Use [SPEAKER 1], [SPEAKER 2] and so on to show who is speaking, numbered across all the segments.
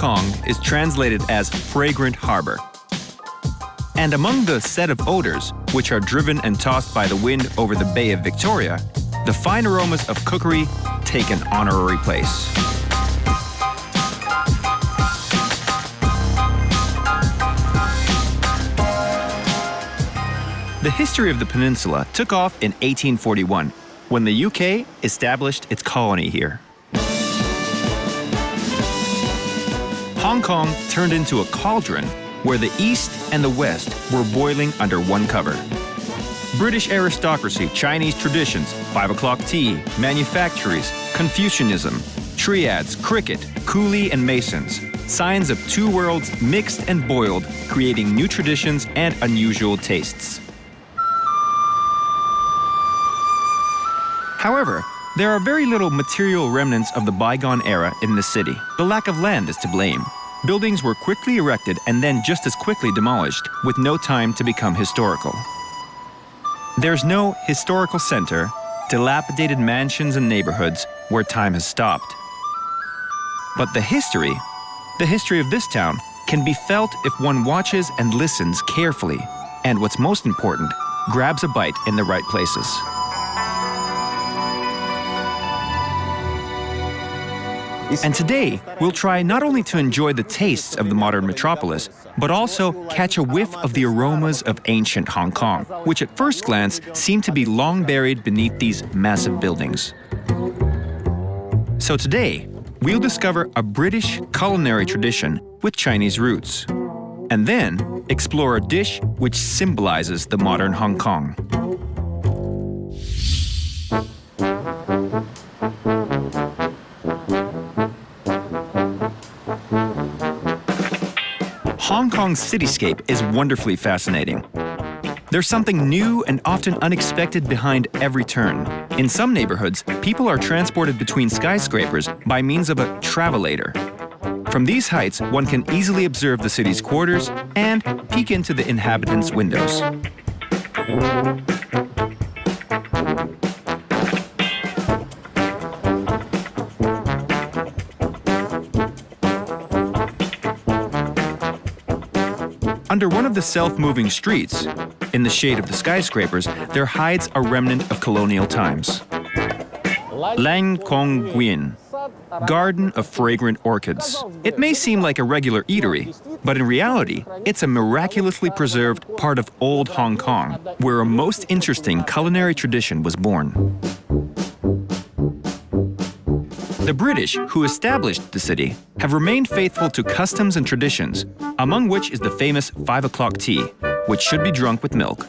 [SPEAKER 1] Kong is translated as fragrant harbor. And among the set of odors, which are driven and tossed by the wind over the Bay of Victoria, the fine aromas of cookery take an honorary place. The history of the peninsula took off in 1841, when the UK established its colony here. Hong Kong turned into a cauldron where the East and the West were boiling under one cover. British aristocracy, Chinese traditions, 5 o'clock tea, manufactories, Confucianism, triads, cricket, coolie and masons. Signs of two worlds mixed and boiled, creating new traditions and unusual tastes. However, there are very little material remnants of the bygone era in the city. The lack of land is to blame. Buildings were quickly erected and then just as quickly demolished, with no time to become historical. There's no historical center, dilapidated mansions and neighborhoods where time has stopped. But the history of this town, can be felt if one watches and listens carefully, and what's most important, grabs a bite in the right places. And today, we'll try not only to enjoy the tastes of the modern metropolis, but also catch a whiff of the aromas of ancient Hong Kong, which at first glance seem to be long buried beneath these massive buildings. So today, we'll discover a British culinary tradition with Chinese roots, and then explore a dish which symbolizes the modern Hong Kong. Hong Kong's cityscape is wonderfully fascinating. There's something new and often unexpected behind every turn. In some neighborhoods, people are transported between skyscrapers by means of a travelator. From these heights, one can easily observe the city's quarters and peek into the inhabitants' windows. Under one of the self-moving streets, in the shade of the skyscrapers, there hides a remnant of colonial times. Lang Kong Guin, Garden of Fragrant Orchids. It may seem like a regular eatery, but in reality, it's a miraculously preserved part of old Hong Kong, where a most interesting culinary tradition was born. The British, who established the city, have remained faithful to customs and traditions, among which is the famous 5 o'clock tea, which should be drunk with milk.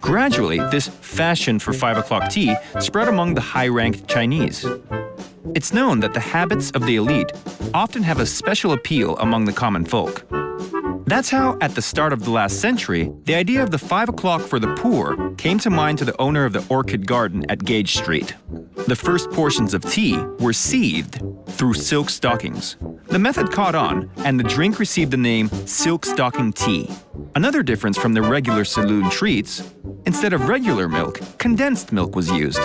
[SPEAKER 1] Gradually, this fashion for 5 o'clock tea spread among the high-ranked Chinese. It's known that the habits of the elite often have a special appeal among the common folk. That's how, at the start of the last century, the idea of the 5 o'clock for the poor came to mind to the owner of the Orchid Garden at Gage Street. The first portions of tea were sieved through silk stockings. The method caught on, and the drink received the name silk stocking tea. Another difference from the regular saloon treats, instead of regular milk, condensed milk was used.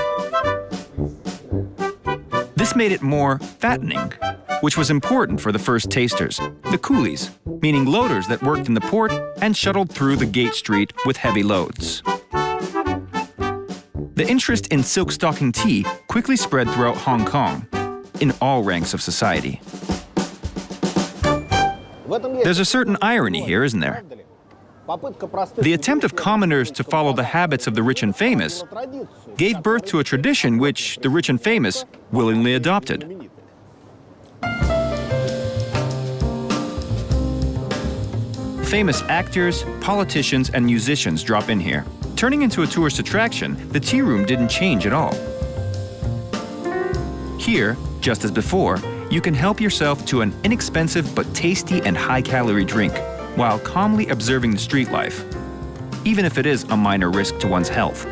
[SPEAKER 1] This made it more fattening, which was important for the first tasters, the coolies, meaning loaders that worked in the port and shuttled through the Gate Street with heavy loads. The interest in silk stocking tea quickly spread throughout Hong Kong, in all ranks of society. There's a certain irony here, isn't there? The attempt of commoners to follow the habits of the rich and famous gave birth to a tradition which the rich and famous willingly adopted. Famous actors, politicians, and musicians drop in here. Turning into a tourist attraction, the tea room didn't change at all. Here, just as before, you can help yourself to an inexpensive but tasty and high-calorie drink, while calmly observing the street life, even if it is a minor risk to one's health.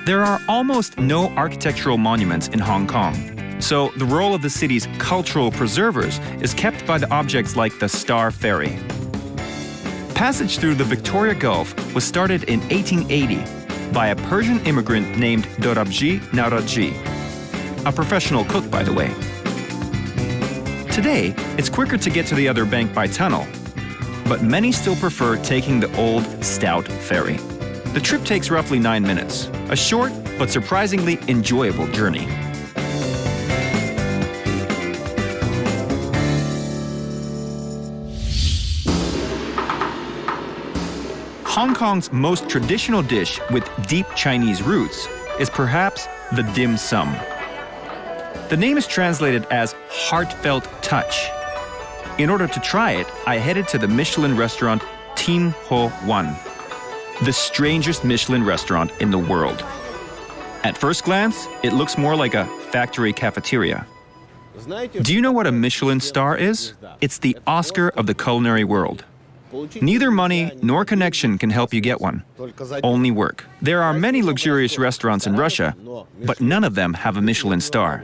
[SPEAKER 1] There are almost no architectural monuments in Hong Kong, so the role of the city's cultural preservers is kept by the objects like the Star Ferry. Passage through the Victoria Gulf was started in 1880 by a Persian immigrant named Dorabji Naradji, a professional cook, by the way. Today, it's quicker to get to the other bank by tunnel, but many still prefer taking the old, stout ferry. The trip takes roughly 9 minutes, a short but surprisingly enjoyable journey. Hong Kong's most traditional dish with deep Chinese roots is perhaps the dim sum. The name is translated as heartfelt touch. In order to try it, I headed to the Michelin restaurant Tin Ho Wan, the strangest Michelin restaurant in the world. At first glance, it looks more like a factory cafeteria. Do you know what a Michelin star is? It's the Oscar of the culinary world. Neither money nor connection can help you get one. Only work. There are many luxurious restaurants in Russia, but none of them have a Michelin star.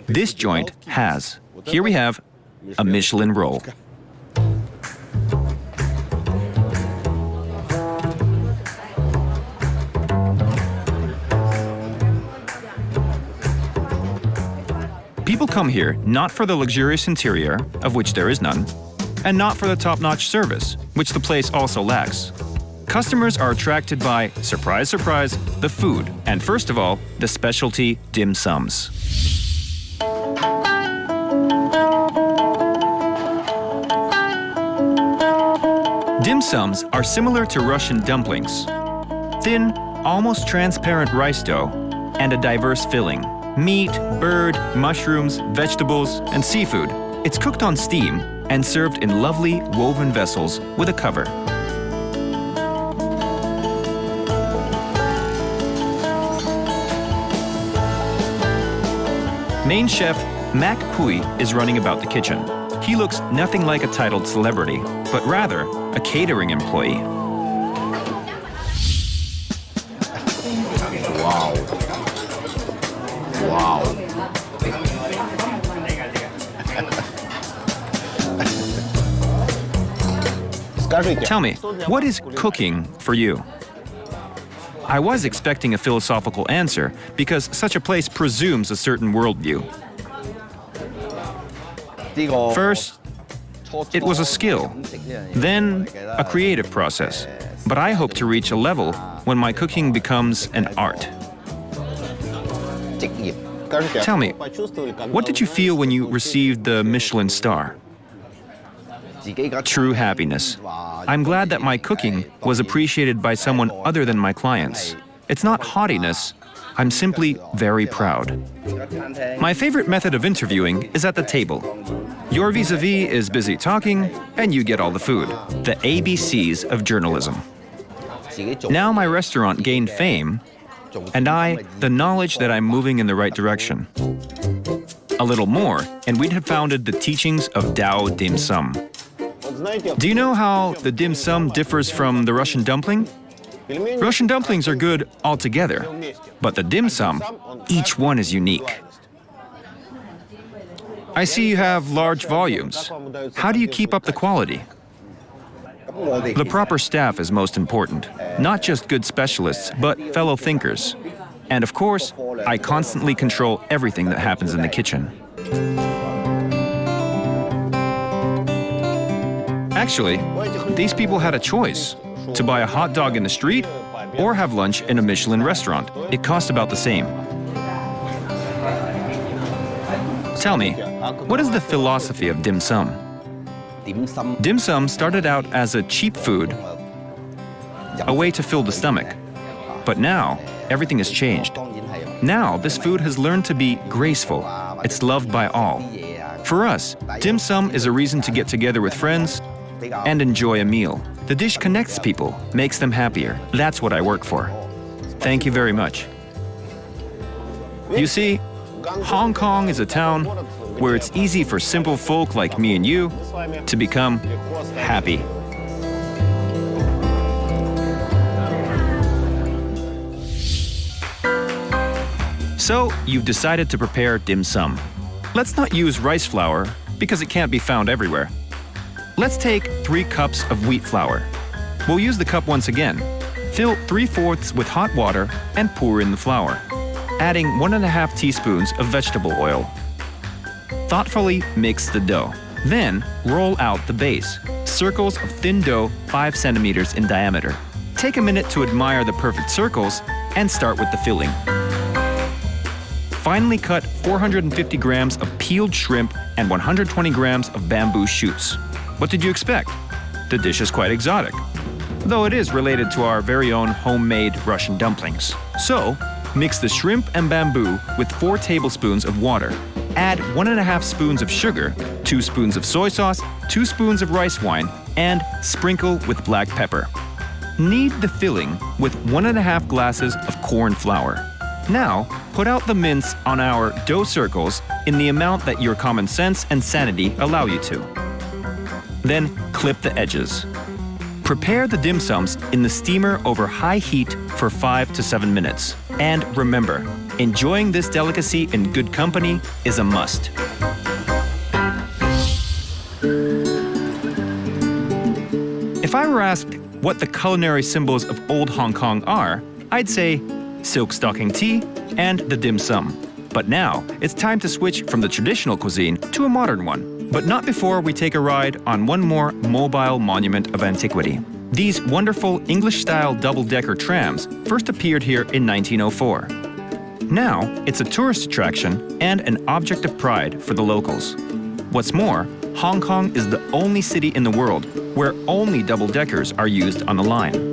[SPEAKER 1] This joint has. Here we have a Michelin roll. People come here not for the luxurious interior, of which there is none, and not for the top-notch service, which the place also lacks. Customers are attracted by, surprise, surprise, the food, and first of all, the specialty dim sums. Dim sums are similar to Russian dumplings. Thin, almost transparent rice dough, and a diverse filling. Meat, bird, mushrooms, vegetables, and seafood. It's cooked on steam and served in lovely woven vessels with a cover. Main chef Mac Pui is running about the kitchen. He looks nothing like a titled celebrity, but rather a catering employee.
[SPEAKER 2] Wow. Wow.
[SPEAKER 1] Tell me, what is cooking for you? I was expecting a philosophical answer because such a place presumes a certain worldview. First, it was a skill, then a creative process. But I hope to reach a level when my cooking becomes an art. Tell me, what did you feel when you received the Michelin star? True happiness. I'm glad that my cooking was appreciated by someone other than my clients. It's not haughtiness. I'm simply very proud. My favorite method of interviewing is at the table. Your vis-a-vis is busy talking, and you get all the food. The ABCs of journalism. Now my restaurant gained fame, and I, the knowledge that I'm moving in the right direction. A little more, and we'd have founded the teachings of Dao Dim Sum. Do you know how the dim sum differs from the Russian dumpling? Russian dumplings are good altogether, but the dim sum, each one is unique. I see you have large volumes. How do you keep up the quality? The proper staff is most important. Not just good specialists, but fellow thinkers. And of course, I constantly control everything that happens in the kitchen. Actually, these people had a choice: to buy a hot dog in the street or have lunch in a Michelin restaurant. It cost about the same. Tell me, what is the philosophy of dim sum? Dim sum started out as a cheap food, a way to fill the stomach. But now, everything has changed. Now, this food has learned to be graceful. It's loved by all. For us, dim sum is a reason to get together with friends and enjoy a meal. The dish connects people, makes them happier. That's what I work for. Thank you very much. You see, Hong Kong is a town where it's easy for simple folk like me and you to become happy. So, you've decided to prepare dim sum. Let's not use rice flour because it can't be found everywhere. Let's take 3 cups of wheat flour. We'll use the cup once again. Fill 3/4 with hot water and pour in the flour, adding 1½ teaspoons of vegetable oil. Thoughtfully mix the dough. Then roll out the base, circles of thin dough 5 centimeters in diameter. Take a minute to admire the perfect circles and start with the filling. Finely cut 450 grams of peeled shrimp and 120 grams of bamboo shoots. What did you expect? The dish is quite exotic, though it is related to our very own homemade Russian dumplings. So, mix the shrimp and bamboo with 4 tablespoons of water. Add 1½ spoons of sugar, 2 spoons of soy sauce, 2 spoons of rice wine, and sprinkle with black pepper. Knead the filling with 1½ glasses of corn flour. Now, put out the mince on our dough circles in the amount that your common sense and sanity allow you to. Then, clip the edges. Prepare the dim sums in the steamer over high heat for 5 to 7 minutes. And remember, enjoying this delicacy in good company is a must. If I were asked what the culinary symbols of old Hong Kong are, I'd say silk stocking tea and the dim sum. But now, it's time to switch from the traditional cuisine to a modern one. But not before we take a ride on one more mobile monument of antiquity. These wonderful English-style double-decker trams first appeared here in 1904. Now, it's a tourist attraction and an object of pride for the locals. What's more, Hong Kong is the only city in the world where only double-deckers are used on the line.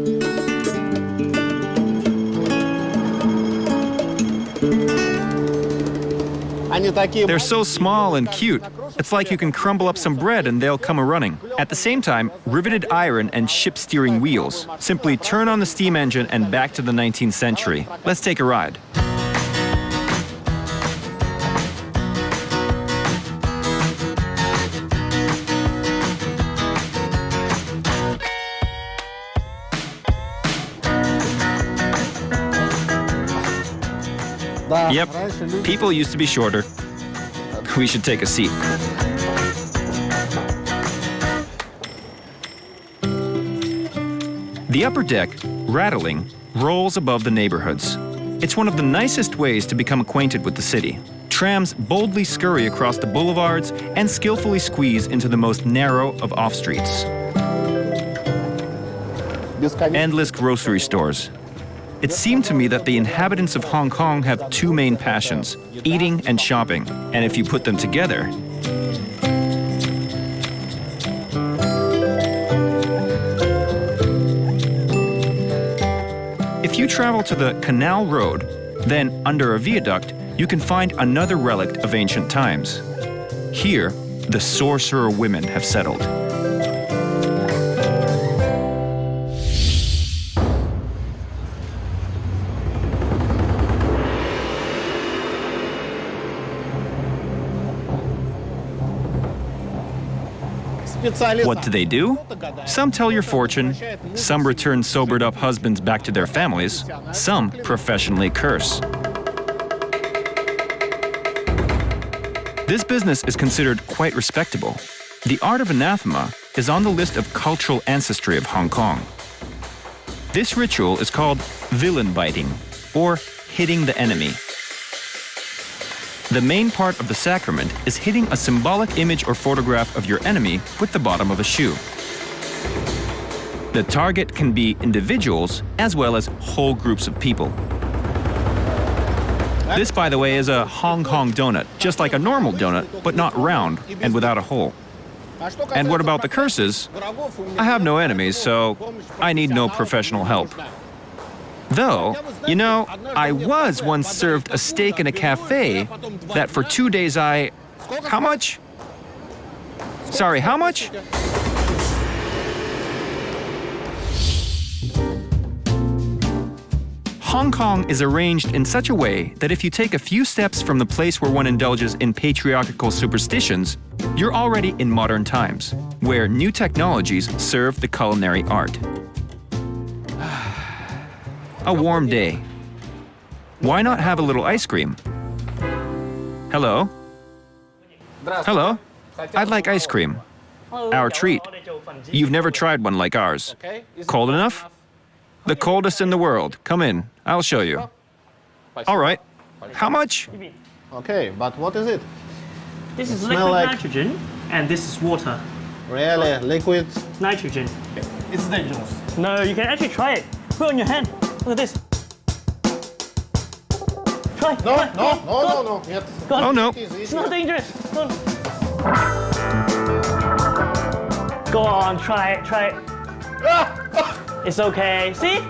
[SPEAKER 1] They're so small and cute. It's like you can crumble up some bread and they'll come a-running. At the same time, riveted iron and ship steering wheels. Simply turn on the steam engine and back to the 19th century. Let's take a ride. Yep, people used to be shorter. We should take a seat. The upper deck, rattling, rolls above the neighborhoods. It's one of the nicest ways to become acquainted with the city. Trams boldly scurry across the boulevards and skillfully squeeze into the most narrow of off-streets. Endless grocery stores. It seemed to me that the inhabitants of Hong Kong have 2 main passions, eating and shopping, and if you put them together, if you travel to the Canal Road, then under a viaduct, you can find another relic of ancient times. Here, the sorcerer women have settled. What do? Some tell your fortune, some return sobered-up husbands back to their families, some professionally curse. This business is considered quite respectable. The art of anathema is on the list of cultural ancestry of Hong Kong. This ritual is called villain biting, or hitting the enemy. The main part of the sacrament is hitting a symbolic image or photograph of your enemy with the bottom of a shoe. The target can be individuals as well as whole groups of people. This, by the way, is a Hong Kong donut, just like a normal donut, but not round and without a hole. And what about the curses? I have no enemies, so I need no professional help. Though, you know, I was once served a steak in a cafe that for 2 days I... How much? Sorry, how much? Hong Kong is arranged in such a way that if you take a few steps from the place where one indulges in patriarchal superstitions, you're already in modern times, where new technologies serve the culinary art. A warm day. Why not have a little ice cream? Hello? Hello? I'd like ice cream. our treat. You've never tried one like ours.
[SPEAKER 2] Okay. Is it
[SPEAKER 1] Cold enough? The coldest in the world. Come in, I'll show you. All right. How much?
[SPEAKER 2] Okay, but what is it?
[SPEAKER 3] This is
[SPEAKER 2] smell
[SPEAKER 3] liquid
[SPEAKER 2] like-
[SPEAKER 3] nitrogen, and this is water.
[SPEAKER 2] Really? Liquid?
[SPEAKER 3] Nitrogen.
[SPEAKER 2] It's dangerous.
[SPEAKER 3] No, you can actually try it. Put it on your hand. Look at this. Try.
[SPEAKER 2] No,
[SPEAKER 3] try,
[SPEAKER 2] no,
[SPEAKER 3] go,
[SPEAKER 2] no,
[SPEAKER 3] go.
[SPEAKER 2] no, no. Нет.
[SPEAKER 3] Go on.
[SPEAKER 1] Oh no.
[SPEAKER 3] It's not dangerous. Go on. Go on, try it, try it. It's okay. See?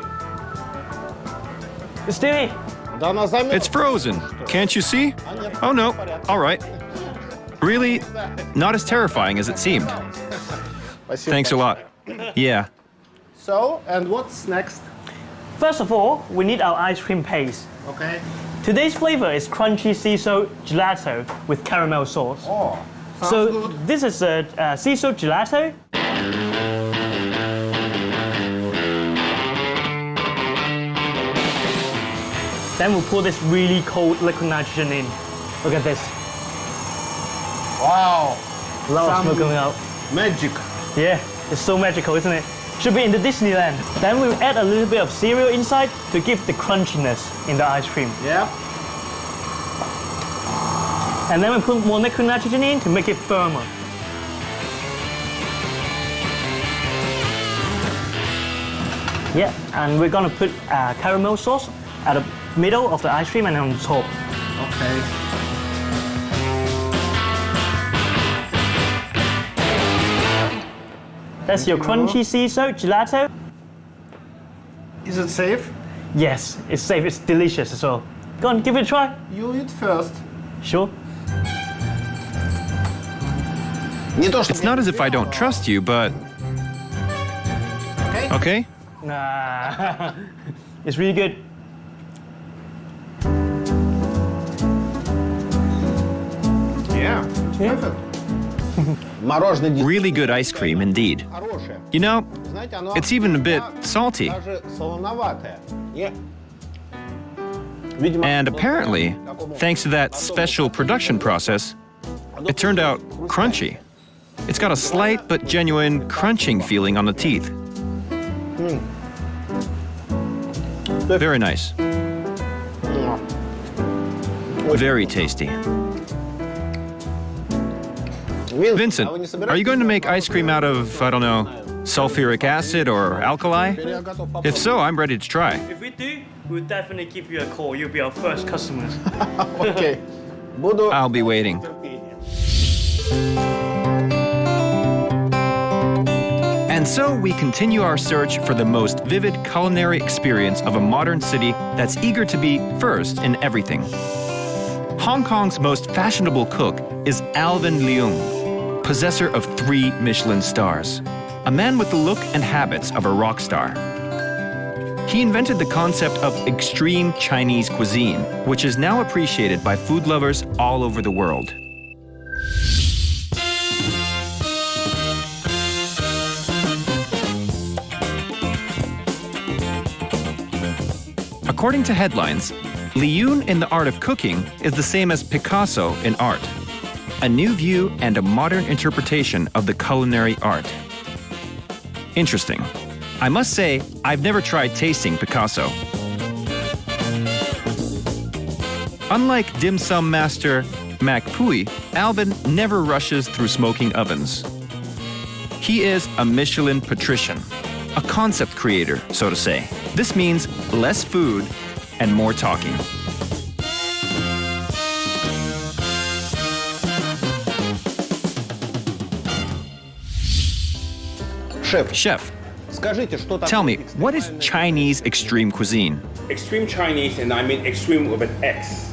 [SPEAKER 3] It's steamy.
[SPEAKER 2] Да она замерзла.
[SPEAKER 1] It's frozen. Can't you see? Oh no. All right. Really, not as terrifying as it seemed.
[SPEAKER 2] Спасибо.
[SPEAKER 1] Thanks a lot. Yeah.
[SPEAKER 2] So, and what's next?
[SPEAKER 3] First of all, we need our ice cream paste.
[SPEAKER 2] Okay.
[SPEAKER 3] Today's flavor is crunchy sea salt gelato with caramel sauce.
[SPEAKER 2] Oh, sounds
[SPEAKER 3] So
[SPEAKER 2] good.
[SPEAKER 3] this is a sea salt gelato. Then we'll pour this really cold liquid nitrogen in. Look at this.
[SPEAKER 2] Wow.
[SPEAKER 3] A lot of
[SPEAKER 2] Some-
[SPEAKER 3] smoke coming out.
[SPEAKER 2] Magic.
[SPEAKER 3] Yeah, it's so magical, isn't it? Should be in the Disneyland. Then we'll add a little bit of cereal inside to give the crunchiness in the ice cream.
[SPEAKER 2] Yeah.
[SPEAKER 3] And then we put more liquid nitrogen in to make it firmer. Yeah, and we're gonna put caramel sauce at the middle of the ice cream and on top.
[SPEAKER 2] Okay.
[SPEAKER 3] That's your crunchy sea salt gelato.
[SPEAKER 2] Is it safe?
[SPEAKER 3] Yes, it's safe, it's delicious as well. Go on, give it a try.
[SPEAKER 2] You eat first.
[SPEAKER 3] Sure.
[SPEAKER 1] It's not as if I don't trust you, but
[SPEAKER 2] Okay.
[SPEAKER 1] okay.
[SPEAKER 3] Nah, it's really good.
[SPEAKER 2] Yeah. Perfect. Мороженое
[SPEAKER 1] Really good ice cream indeed.
[SPEAKER 2] хорошее.
[SPEAKER 1] You know,
[SPEAKER 2] Знаете, оно
[SPEAKER 1] it's even a bit salty.
[SPEAKER 2] даже солоноватое. Не. Видимо,
[SPEAKER 1] And
[SPEAKER 2] вот
[SPEAKER 1] apparently,
[SPEAKER 2] такому
[SPEAKER 1] thanks to that special production process, it turned out crunchy. It's got a slight but genuine crunching feeling on the teeth. Very nice. Very tasty. Vincent,
[SPEAKER 2] а вы не
[SPEAKER 1] are you going to make
[SPEAKER 2] собираетесь
[SPEAKER 1] ice cream out of, I don't know, sulfuric acid or alkali?
[SPEAKER 2] Я готов
[SPEAKER 1] If so, I'm ready to try.
[SPEAKER 3] If we do, we'll definitely give you a call. You'll be our first customers.
[SPEAKER 2] попробовать. Окей. Буду
[SPEAKER 1] I'll be waiting.
[SPEAKER 2] терпением.
[SPEAKER 1] And so we continue our search for the most vivid culinary experience of a modern city that's eager to be first in everything. Hong Kong's most fashionable cook is Alvin Leung, possessor of 3 Michelin stars, a man with the look and habits of a rock star. He invented the concept of extreme Chinese cuisine, which is now appreciated by food lovers all over the world. According to headlines, Liun in the art of cooking is the same as Picasso in art. A new view and a modern interpretation of the culinary art. Interesting. I must say, I've never tried tasting Picasso. Unlike dim sum master Mac Pui, Alvin never rushes through smoking ovens. He is a Michelin patrician, a concept creator, so to say. This means less food and more talking. Chef,
[SPEAKER 2] Скажите, что такое
[SPEAKER 1] tell me, what is Chinese extreme cuisine?
[SPEAKER 4] Extreme Chinese, and I mean extreme with an X.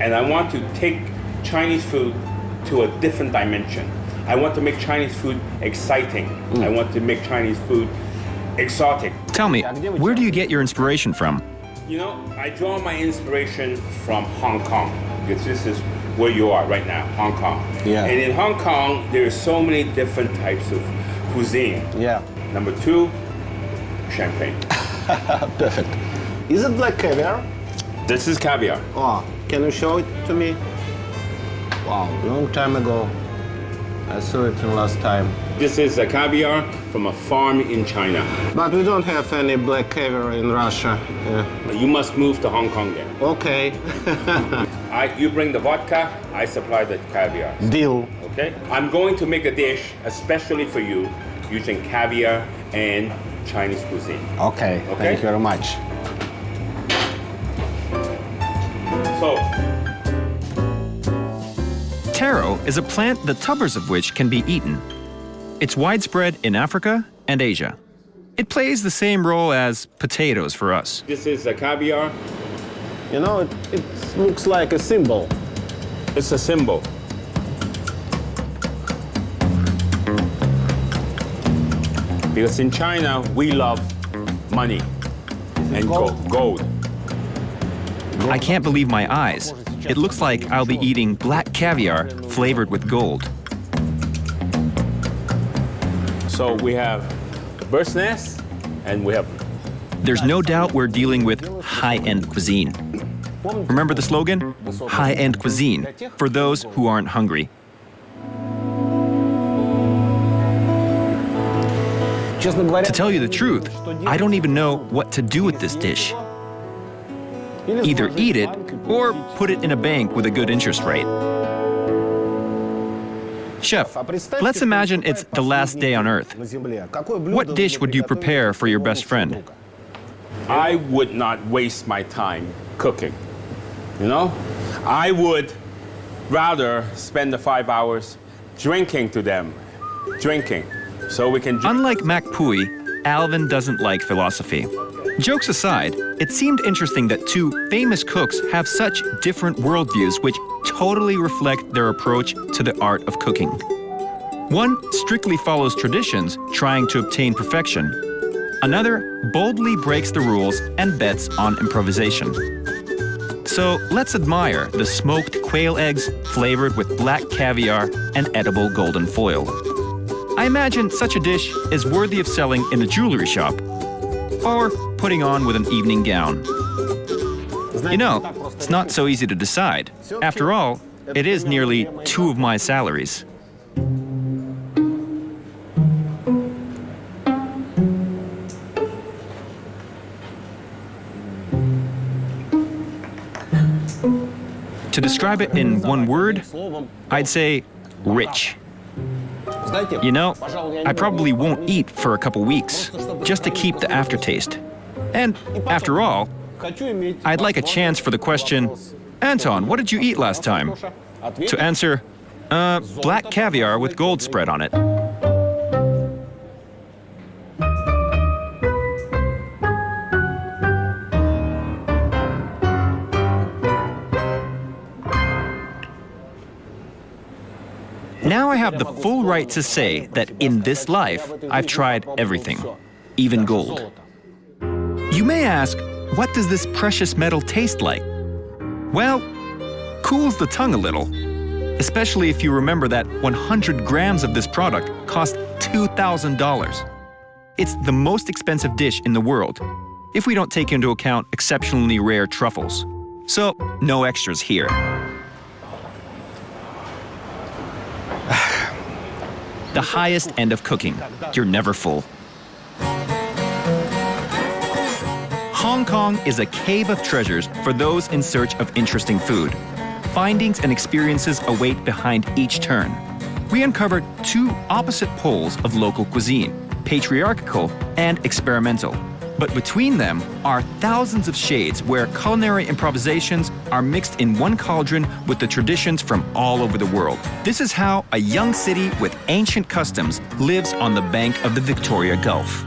[SPEAKER 4] And I want to take Chinese food to a different dimension. I want to make Chinese food exciting. I want to make Chinese food exotic.
[SPEAKER 1] Tell me, where do you get your inspiration from?
[SPEAKER 4] You know, I draw my inspiration from Hong Kong, because this is where you are right now, Hong Kong.
[SPEAKER 2] Yeah.
[SPEAKER 4] And in Hong Kong, there are so many different types of cuisine.
[SPEAKER 2] Yeah.
[SPEAKER 4] Number 2, champagne.
[SPEAKER 2] Perfect. Is it like caviar?
[SPEAKER 4] This is caviar.
[SPEAKER 2] Oh, can you show it to me? Wow, long time ago. I saw it the last time.
[SPEAKER 4] This is a caviar from a farm in China.
[SPEAKER 2] But we don't have any black caviar in Russia.
[SPEAKER 4] You must move to Hong Kong then.
[SPEAKER 2] Okay.
[SPEAKER 4] You bring the vodka, I supply the caviar.
[SPEAKER 2] Deal.
[SPEAKER 4] Okay? I'm going to make a dish especially for you using caviar and Chinese cuisine.
[SPEAKER 2] Okay. Thank you very much.
[SPEAKER 4] So,
[SPEAKER 1] Taro is a plant the tubers of which can be eaten. It's widespread in Africa and Asia. It plays the same role as potatoes for us.
[SPEAKER 4] this is a caviar.
[SPEAKER 2] You know, it looks like a symbol.
[SPEAKER 4] It's a symbol. Because in China, we love money and gold.
[SPEAKER 1] I can't believe my eyes. It looks like I'll be eating black caviar flavored with gold.
[SPEAKER 4] So we have bird's nest and we have
[SPEAKER 1] There's no doubt we're dealing with high-end cuisine. Remember the slogan? High-end cuisine, for those who aren't hungry. To tell you the truth, I don't even know what to do with this dish. Either eat it or put it in a bank with a good interest rate. Chef, let's imagine it's the last day on Earth. What dish would you prepare for your best friend?
[SPEAKER 4] I would not waste my time cooking. You know? I would rather spend the 5 hours drinking to them. Drinking. So we can
[SPEAKER 1] Unlike Mac Pui, Alvin doesn't like philosophy. Jokes aside, it seemed interesting that two famous cooks have such different worldviews which totally reflect their approach to the art of cooking. One strictly follows traditions, trying to obtain perfection. Another boldly breaks the rules and bets on improvisation. So let's admire the smoked quail eggs flavored with black caviar and edible golden foil. I imagine such a dish is worthy of selling in a jewelry shop or putting on with an evening gown. You know, it's not so easy to decide. After all, it is nearly 2 of my salaries. To describe it in one word, I'd say rich. You know, I probably won't eat for a couple weeks, just to keep the aftertaste. And after all, I'd like a chance for the question, Anton, what did you eat last time? To answer, black caviar with gold spread on it. Now I have the full right to say that in this life, I've tried everything, even gold. You may ask, what does this precious metal taste like? Well, cools the tongue a little, especially if you remember that 100 grams of this product cost $2,000. It's the most expensive dish in the world, if we don't take into account exceptionally rare truffles. So, no extras here. The highest end of cooking. You're never full. Hong Kong is a cave of treasures for those in search of interesting food. Findings and experiences await behind each turn. We uncovered 2 opposite poles of local cuisine, patriarchal and experimental. But between them are thousands of shades where culinary improvisations are mixed in one cauldron with the traditions from all over the world. This is how a young city with ancient customs lives on the bank of the Victoria Gulf.